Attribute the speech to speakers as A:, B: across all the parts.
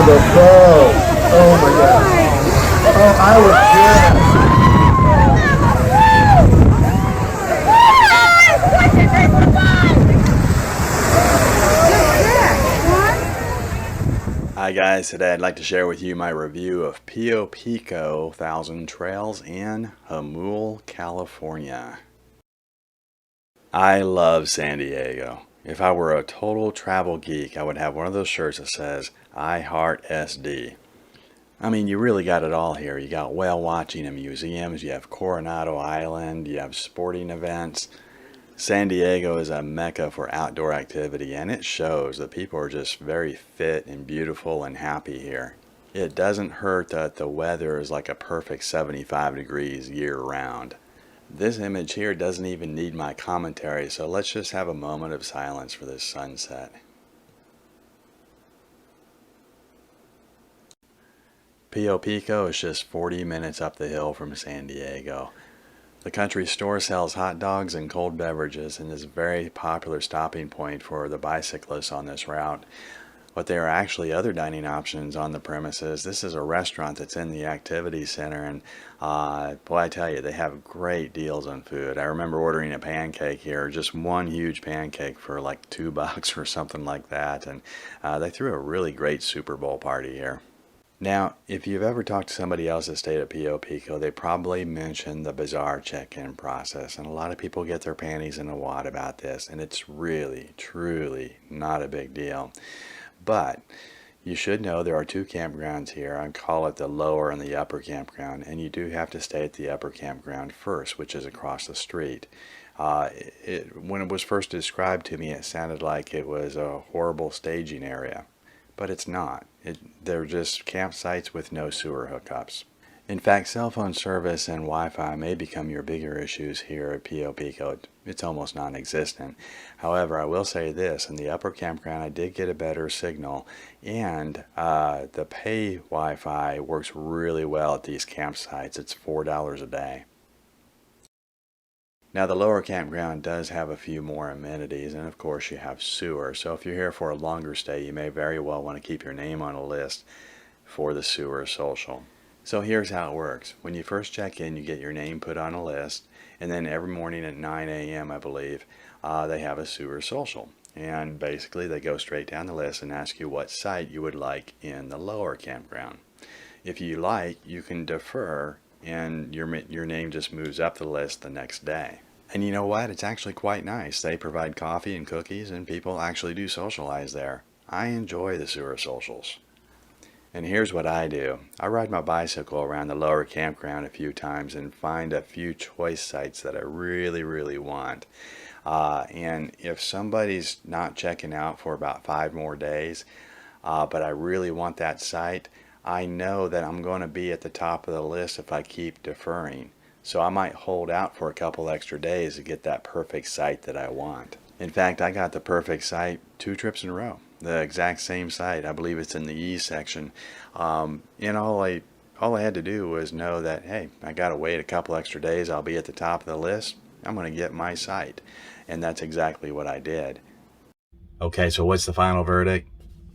A: go slow. Oh my God. Oh, I was good.
B: Hi guys, today I'd like to share with you my review of PIco 1000 Trails in Jamul, California. I love San Diego. If I were a total travel geek, I would have one of those shirts that says, I heart SD. I mean, you really got it all here. You got whale watching and museums, you have Coronado Island, you have sporting events. San Diego is a mecca for outdoor activity, and it shows that people are just very fit and beautiful and happy here. It doesn't hurt that the weather is like a perfect 75 degrees year round. This image here doesn't even need my commentary, so let's just have a moment of silence for this sunset. Pico is just 40 minutes up the hill from San Diego. The country store sells hot dogs and cold beverages and is a very popular stopping point for the bicyclists on this route. But there are actually other dining options on the premises. This is a restaurant that's in the activity center, and boy, I tell you, they have great deals on food. I remember ordering a pancake here, just one huge pancake for like $2 or something like that, and they threw a really great Super Bowl party here. Now, if you've ever talked to somebody else that stayed at Pico, they probably mentioned the bizarre check-in process, and a lot of people get their panties in a wad about this, and it's really, truly not a big deal. But you should know there are two campgrounds here. I call it the lower and the upper campground, and you do have to stay at the upper campground first, which is across the street. When it was first described to me, it sounded like it was a horrible staging area. But it's not. They're just campsites with no sewer hookups. In fact, cell phone service and Wi-Fi may become your bigger issues here at Pico. It's almost non-existent. However, I will say this, in the upper campground I did get a better signal, and the pay Wi-Fi works really well at these campsites. It's $4 a day. Now, the lower campground does have a few more amenities, and of course you have sewer. So if you're here for a longer stay, you may very well want to keep your name on a list for the sewer social. So here's how it works. When you first check in, you get your name put on a list, and then every morning at 9 a.m., I believe, they have a sewer social. And basically they go straight down the list and ask you what site you would like in the lower campground. If you like, you can defer, and your name just moves up the list the next day. And you know what? It's actually quite nice. They provide coffee and cookies, and people actually do socialize there. I enjoy the sewer socials. And here's what I do. I ride my bicycle around the lower campground a few times and find a few choice sites that I really, really want. And if somebody's not checking out for about 5 more days, but I really want that site, I know that I'm going to be at the top of the list if I keep deferring. So I might hold out for a couple extra days to get that perfect site that I want. In fact, I got the perfect site 2 trips in a row. The exact same site. I believe it's in the E section. And all I had to do was know that, hey, I got to wait a couple extra days. I'll be at the top of the list. I'm going to get my site. And that's exactly what I did. Okay, so what's the final verdict?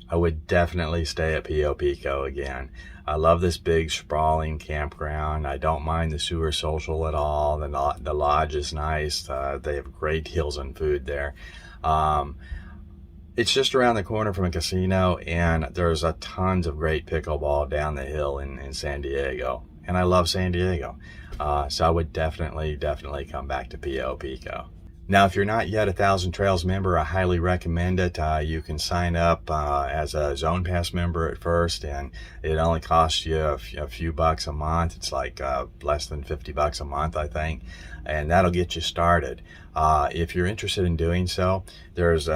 B: I would definitely stay at Pico again. I love this big sprawling campground. I don't mind the sewer social at all. The lodge is nice. They have great deals on food there. It's just around the corner from a casino, and there's a tons of great pickleball down the hill in San Diego. And I love San Diego. So I would definitely come back to Pico. Now, if you're not yet a 1000 Trails member, I highly recommend it. You can sign up as a Zone Pass member at first, and it only costs you a few bucks a month. It's like less than $50 a month, I think, and that'll get you started. If you're interested in doing so, there's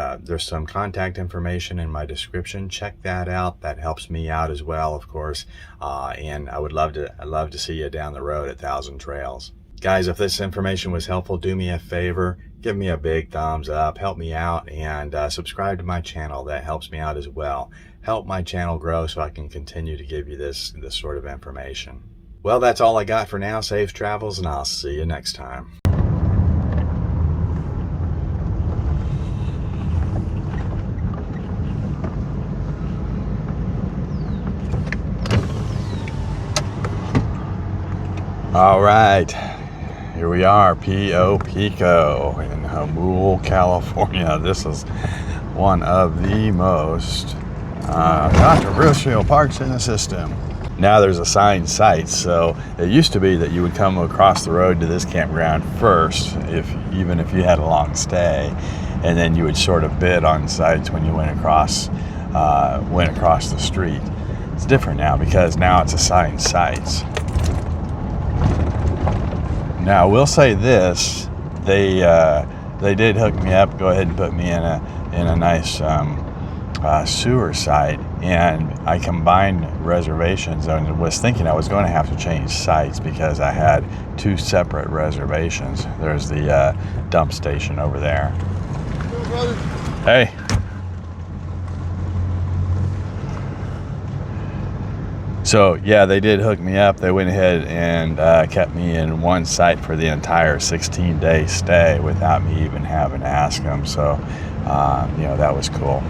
B: some contact information in my description. Check that out. That helps me out as well, of course. And I'd love to see you down the road at 1000 Trails. Guys, if this information was helpful, do me a favor, give me a big thumbs up, help me out, and subscribe to my channel. That helps me out as well. Help my channel grow so I can continue to give you this sort of information. Well, that's all I got for now. Safe travels, and I'll see you next time. All right, here we are, PIco in Hamul, California. This is one of the most controversial parks in the system. Now there's assigned sites, so it used to be that you would come across the road to this campground first, even if you had a long stay, and then you would sort of bid on sites when you went across the street. It's different now because now it's assigned sites. Now, I will say this: they did hook me up. Go ahead and put me in a nice sewer site, and I combined reservations and was thinking I was going to have to change sites because I had two separate reservations. There's the dump station over there. Hey. So yeah, they did hook me up. They went ahead and kept me in one site for the entire 16-day stay without me even having to ask them. So, that was cool.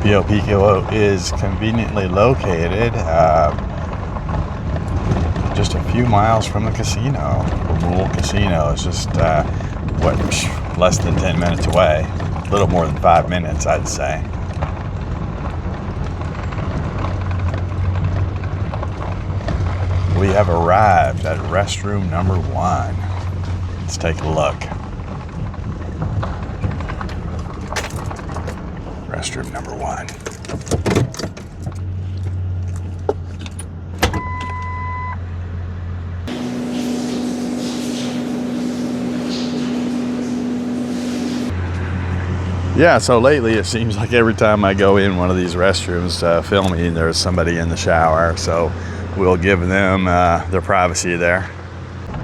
B: PIco is conveniently located just a few miles from the casino. Hamul Casino is just less than 10 minutes away. A little more than 5 minutes, I'd say. We have arrived at restroom number 1. Let's take a look. Restroom number 1. Yeah, so lately it seems like every time I go in one of these restrooms filming, there's somebody in the shower, so we'll give them their privacy there.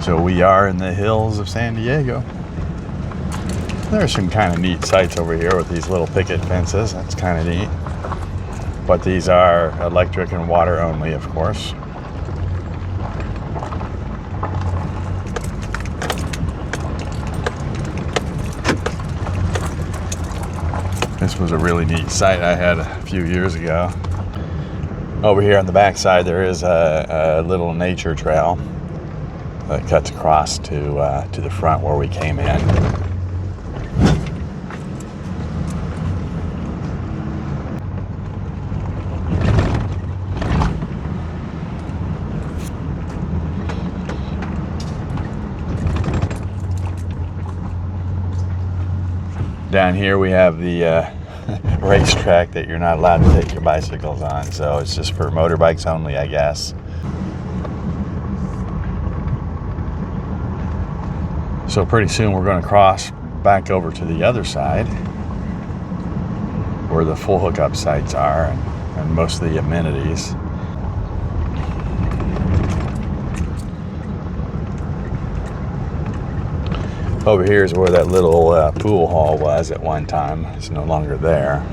B: So we are in the hills of San Diego. There's some kind of neat sites over here with these little picket fences. That's kind of neat. But these are electric and water only, of course. This was a really neat site I had a few years ago. Over here on the back side, there is a little nature trail that cuts across to the front where we came in. Down here we have the racetrack that you're not allowed to take your bicycles on, so it's just for motorbikes only, I guess. So pretty soon we're going to cross back over to the other side where the full hookup sites are and most of the amenities. Over here is where that little pool hall was at one time. It's no longer there.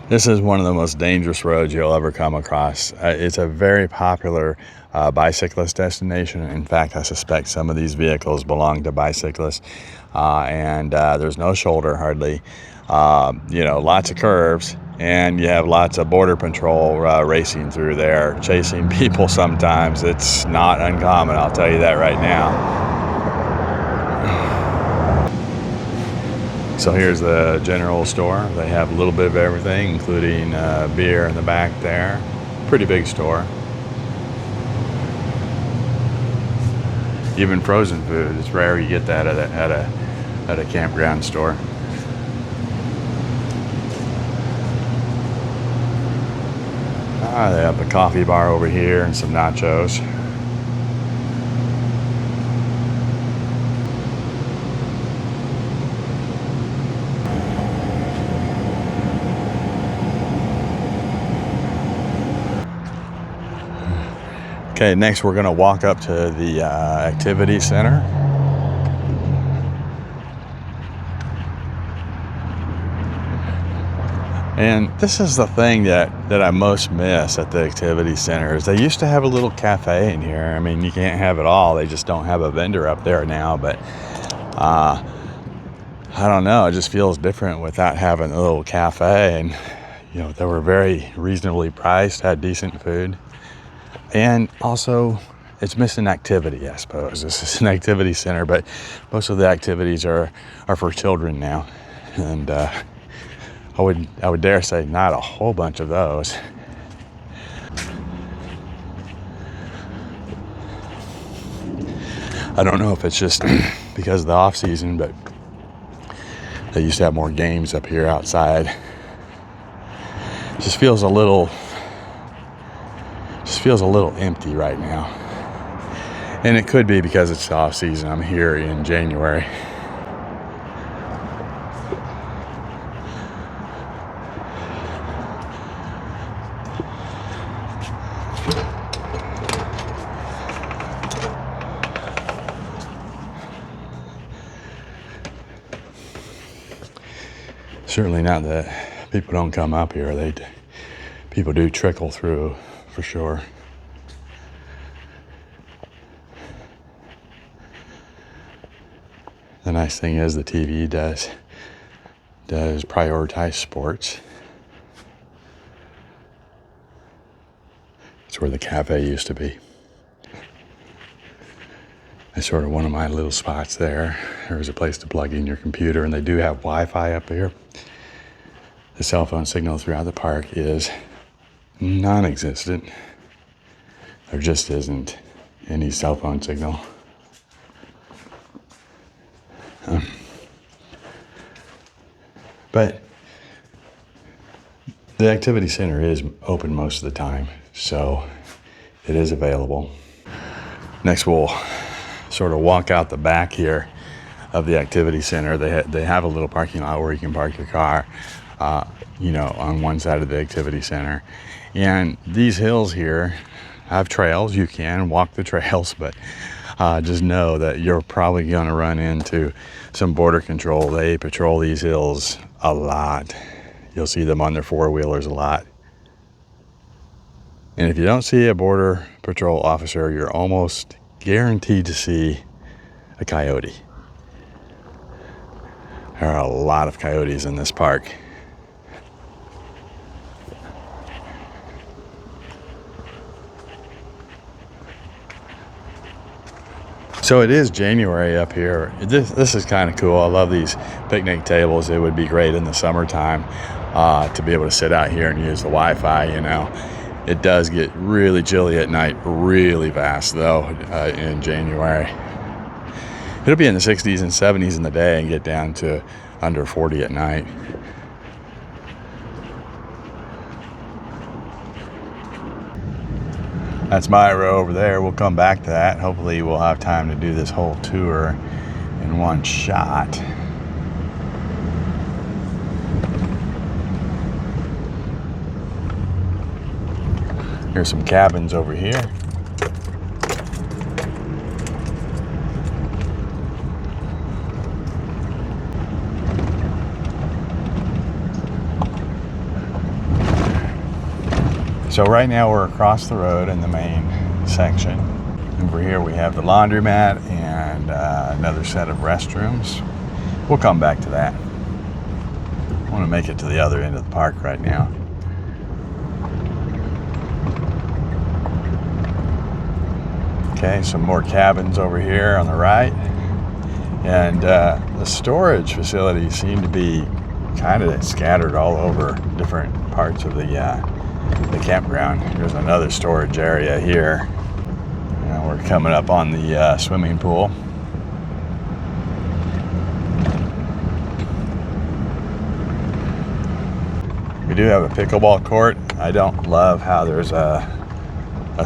B: This is one of the most dangerous roads you'll ever come across. It's a very popular bicyclist destination. In fact, I suspect some of these vehicles belong to bicyclists. And there's no shoulder hardly. Lots of curves, and you have lots of border patrol racing through there, chasing people sometimes. It's not uncommon, I'll tell you that right now. So here's the general store. They have a little bit of everything, including beer in the back there. Pretty big store. Even frozen food. It's rare you get that at a campground store. They have a coffee bar over here and some nachos. Okay, next we're going to walk up to the activity center. And this is the thing that I most miss at the activity centers. They used to have a little cafe in here. I mean, you can't have it all. They just don't have a vendor up there now. But I don't know. It just feels different without having a little cafe. And, you know, they were very reasonably priced, had decent food. And also, it's missing activity, I suppose. This is an activity center, but most of the activities are for children now. And I would dare say not a whole bunch of those. I don't know if it's just because of the off season, but they used to have more games up here outside. It just feels a little empty right now. And it could be because it's the off season. I'm here in January. Certainly not that people don't come up here. People do trickle through for sure. The nice thing is the TV does prioritize sports. It's where the cafe used to be. It's sort of one of my little spots there. There's a place to plug in your computer, and they do have Wi-Fi up here. The cell phone signal throughout the park is non-existent. There just isn't any cell phone signal. But the activity center is open most of the time, so it is available. Next, we'll sort of walk out the back here of the activity center. They have a little parking lot where you can park your car, on one side of the activity center. And these hills here have trails. You can walk the trails, but just know that you're probably going to run into some border control. They patrol these hills a lot. You'll see them on their four-wheelers a lot. And if you don't see a border patrol officer, you're almost guaranteed to see a coyote. There are a lot of coyotes in this park. So it is January up here. This is kind of cool. I love these picnic tables. It would be great in the summertime to be able to sit out here and use the Wi-Fi, It does get really chilly at night really fast, though, in January. It'll be in the 60s and 70s in the day and get down to under 40 at night. That's my row over there. We'll come back to that. Hopefully we'll have time to do this whole tour in one shot. Here's some cabins over here. So right now we're across the road in the main section. Over here we have the laundromat and another set of restrooms. We'll come back to that. I want to make it to the other end of the park right now. Okay, some more cabins over here on the right. And the storage facilities seem to be kind of scattered all over different parts of the campground. There's another storage area here. We're coming up on the swimming pool. We do have a pickleball court. I don't love how there's a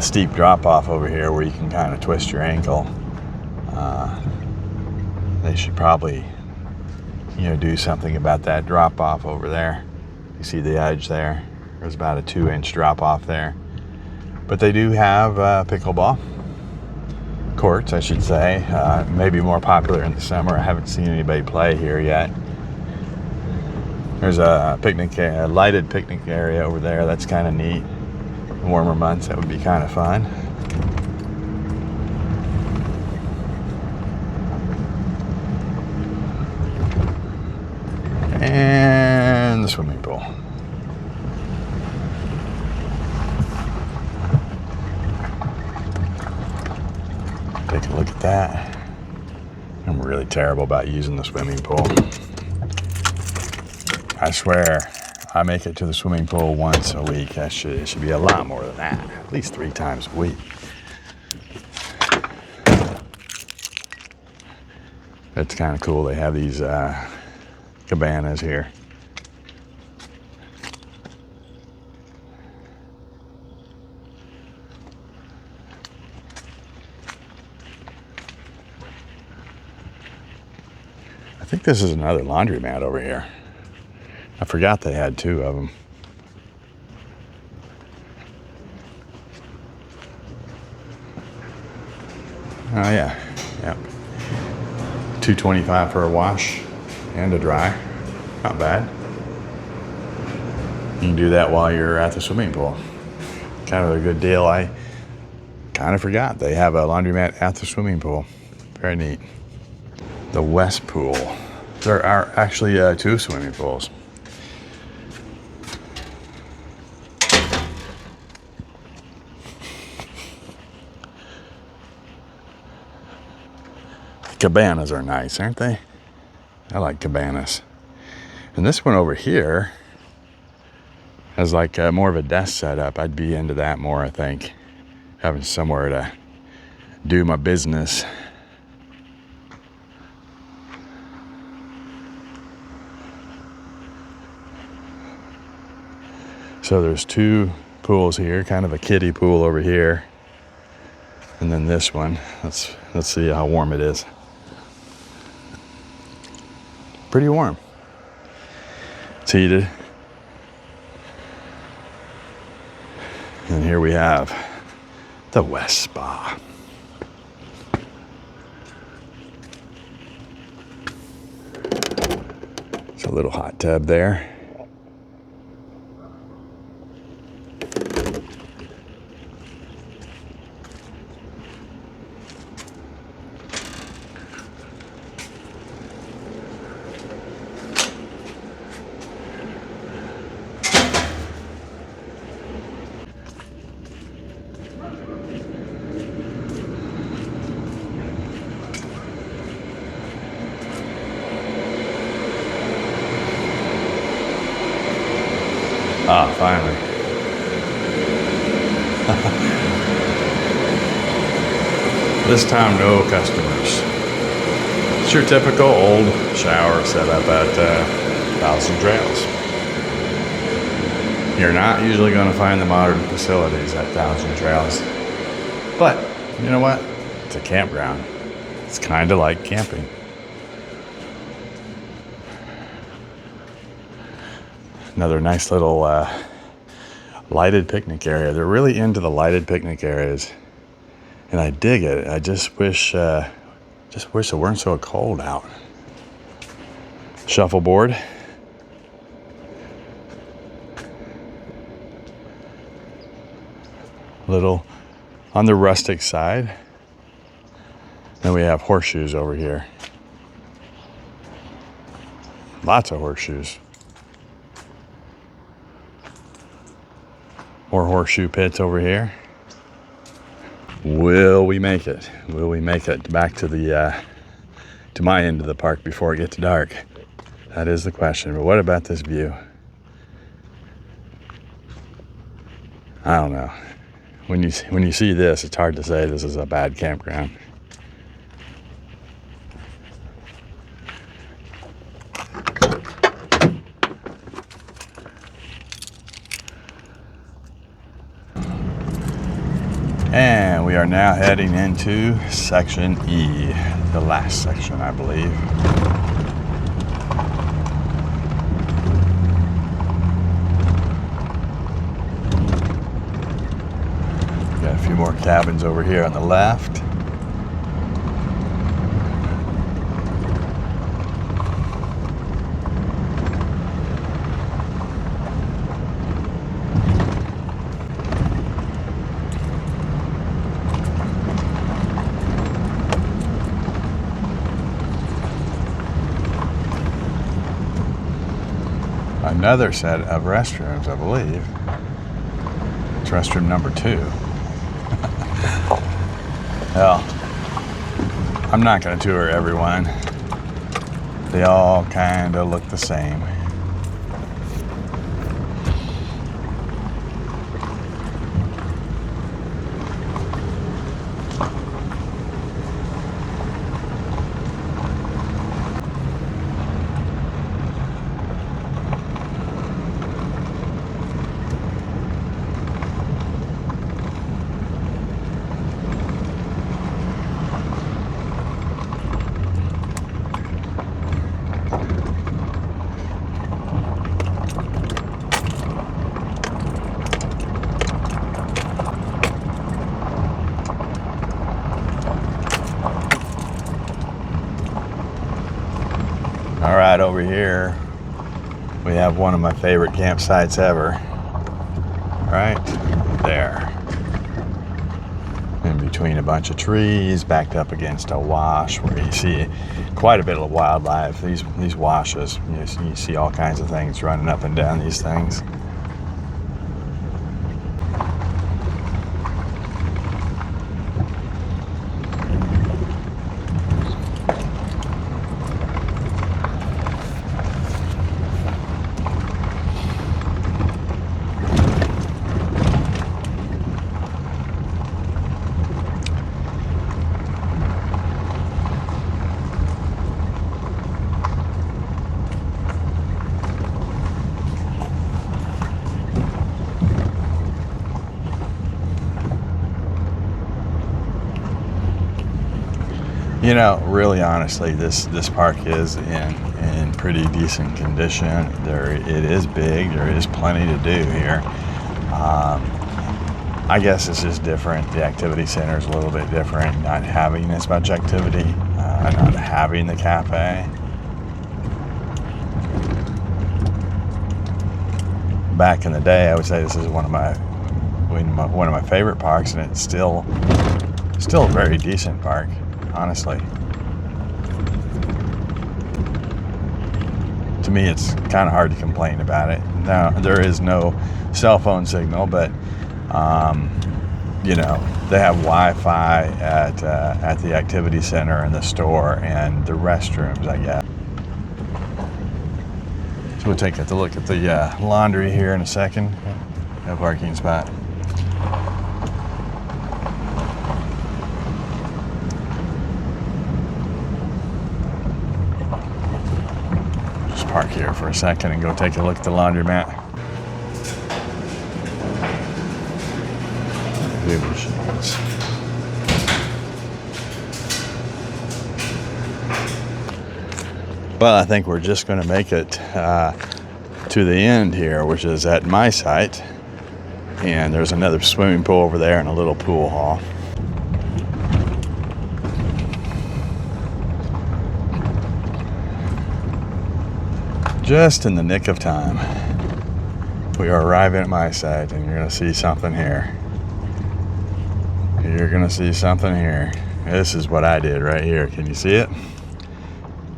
B: steep drop off over here where you can kind of twist your ankle. They should probably do something about that drop off over there. You see the edge there? There's about a 2-inch drop off there. But they do have pickleball courts, I should say. Maybe more popular in the summer. I haven't seen anybody play here yet. There's a lighted picnic area over there. That's kind of neat. In warmer months, that would be kind of fun. And the swimming pool. Take a look at that. I'm really terrible about using the swimming pool. I swear, I make it to the swimming pool once a week. It should be a lot more than that, at least 3 times a week. It's kind of cool. They have these cabanas here. I think this is another laundromat over here. I forgot they had 2 of them. Oh yeah, yep. $2.25 for a wash and a dry. Not bad. You can do that while you're at the swimming pool. Kind of a good deal. I kind of forgot they have a laundromat at the swimming pool. Very neat. The West Pool. There are actually 2 swimming pools. Cabanas are nice, aren't they? I like cabanas. And this one over here has like more of a desk setup. I'd be into that more, I think. Having somewhere to do my business. So there's 2 pools here, kind of a kiddie pool over here. And then this one. Let's see how warm it is. Pretty warm. It's heated. And here we have the West Spa. It's a little hot tub there. Ah, finally. This time, no customers. It's your typical old shower setup at Thousand Trails. You're not usually going to find the modern facilities at Thousand Trails. But, you know what? It's a campground. It's kind of like camping. Another nice little lighted picnic area. They're really into the lighted picnic areas, and I dig it. I just wish it weren't so cold out. Shuffleboard. Little on the rustic side. Then we have horseshoes over here. Lots of horseshoes. More horseshoe pits over here. Will we make it? Will we make it back to the to my end of the park before it gets dark? That is the question. But what about this view? I don't know. When you see this, it's hard to say this is a bad campground. And we are now heading into section E, the last section, I believe. Got a few more cabins over here on the left. another set of restrooms, I believe. It's restroom number 2. Well, I'm not going to tour everyone. They all kind of look the same. All right, over here we have one of my favorite campsites ever. Right there. In between a bunch of trees, backed up against a wash where you see quite a bit of wildlife. These washes, you see all kinds of things running up and down these things. You know, really honestly, this park is in pretty decent condition. It is big. There is plenty to do here. I guess it's just different. The activity center is a little bit different, not having as much activity, not having the cafe. Back in the day, I would say this is one of my favorite parks, and it's still a very decent park. Honestly, to me, it's kind of hard to complain about it. Now, there is no cell phone signal, but you know, they have Wi-Fi at the activity center and the store and the restrooms, I guess. So we'll take a look at the laundry here in a second. No parking spot. Park here for a second and go take a look at the laundromat. Big machines. Well, I think we're just going to make it to the end here, which is at my site. And there's another swimming pool over there and a little pool hall. Just in the nick of time. We are arriving at my site, and you're going to see something here. You're going to see something here. This is what I did right here. Can you see it?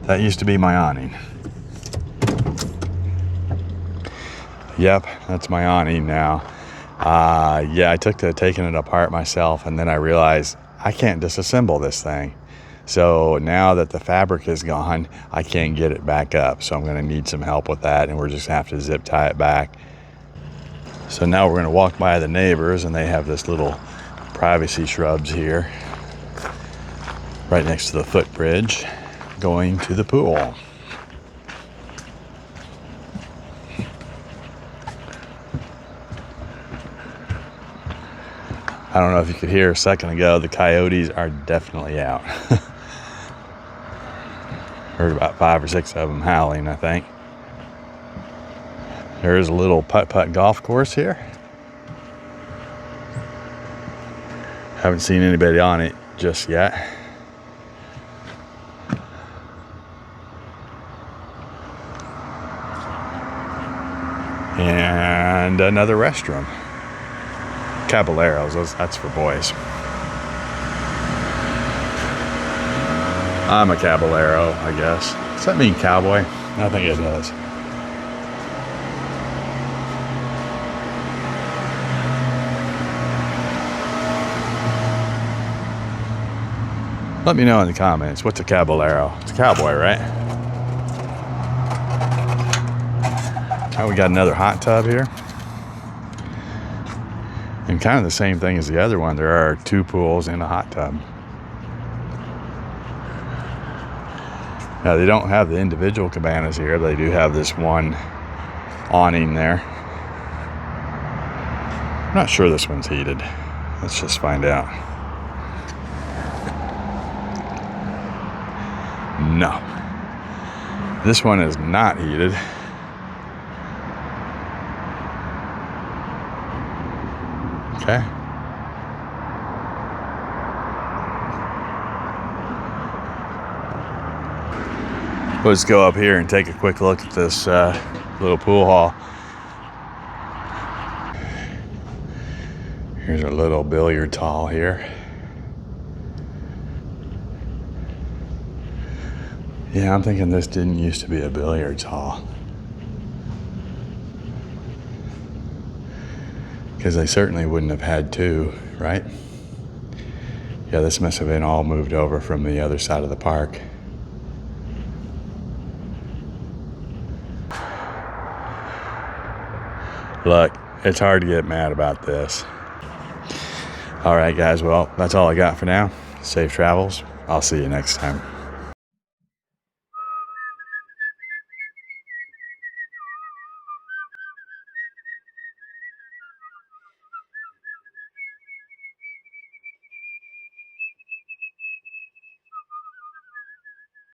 B: That used to be my awning. Yep, that's my awning now. Yeah, I took to taking it apart myself, and then I realized I can't disassemble this thing. So now that the fabric is gone, I can't get it back up. So I'm going to need some help with that, and we're just going to have to zip tie it back. So now we're going to walk by the neighbors, and they have this little privacy shrubs here right next to the footbridge going to the pool. I don't know if you could hear a second ago, the coyotes are definitely out. Heard about 5 or 6 of them howling, I think. There's a little putt-putt golf course here. Haven't seen anybody on it just yet. And another restroom. Caballeros, that's for boys. I'm a caballero, I guess. Does that mean cowboy? I think it does. Let me know in the comments, what's a caballero? It's a cowboy, right? Oh, we got another hot tub here. And kind of the same thing as the other one. There are 2 pools and a hot tub. Now, they don't have the individual cabanas here. They do have this one awning there. I'm not sure this one's heated. Let's just find out. No. This one is not heated. Okay. Let's go up here and take a quick look at this little pool hall. Here's a little billiard hall here. Yeah, I'm thinking this didn't used to be a billiards hall. Because they certainly wouldn't have had 2, right? Yeah, this must have been all moved over from the other side of the park. Look, it's hard to get mad about this. All right, guys, well, that's all I got for now. Safe travels. I'll see you next time.